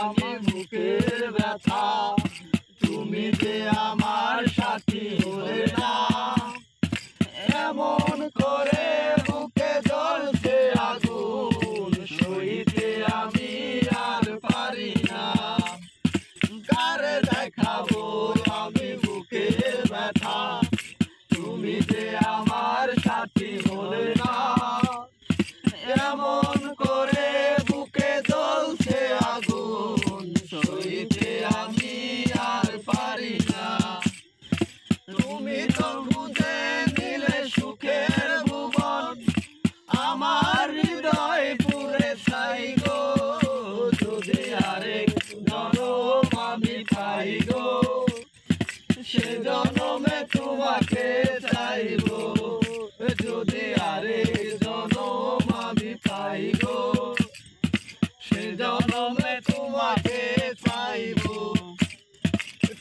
আমি বুকের ব্যথা তুমি যে আমার সাথী হলে না এমন করে বুকে জ্বলছে আগুন সইতে আমি আর পারি না কারে দেখাবো আমি বুকের ব্যথা তুমি যে আমার সাথী হলে না এমন করে বুকে জ্বলছে আগুন সইতে আমি আর পারি না তুমি তো খুঁজে নিলে সুখের ভুবন আমার হৃদয় পুরে ছাই গো যদি আরেক জনম আমি পাই গো সে জনমে তোমাকে চাইবো যদি আরেক জনম আমি পাই গো সে জনমে তোমাকে চাইবো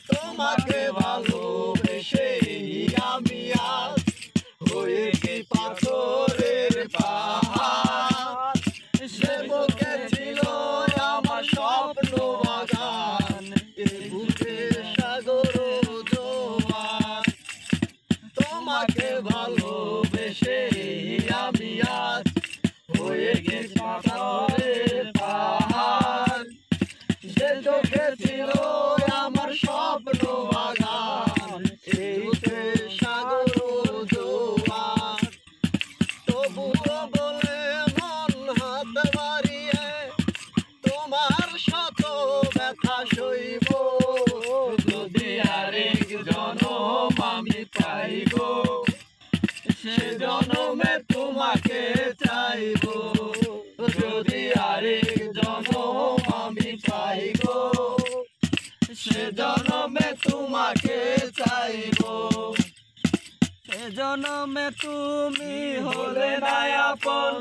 তোমাকে ভালোবেসে আমি আজ হয়েছি পাথরের পাহাড় সে বুকে ছিল আমার স্বপ্ন বাগান এই বুকে সাগর জোয়ার তোমাকে ভালোবেসে আমি আজ হয়ে গেছি পাথরের পাহাড় সে চোখে ছিল আমার স্বপ্ন বাগান এই বুকে সাগর জোয়ার তবুও বলে মন হাত বাড়িয়ে তোমার শত ব্যথা সইব যদি আরেক জনম আমি পাইব সে জনমে তোমাকে চাইব যদি আরেক জনম আমি পাইব সে জনমে তোমাকে চাইব সে জনমে তুমি হলে না আপন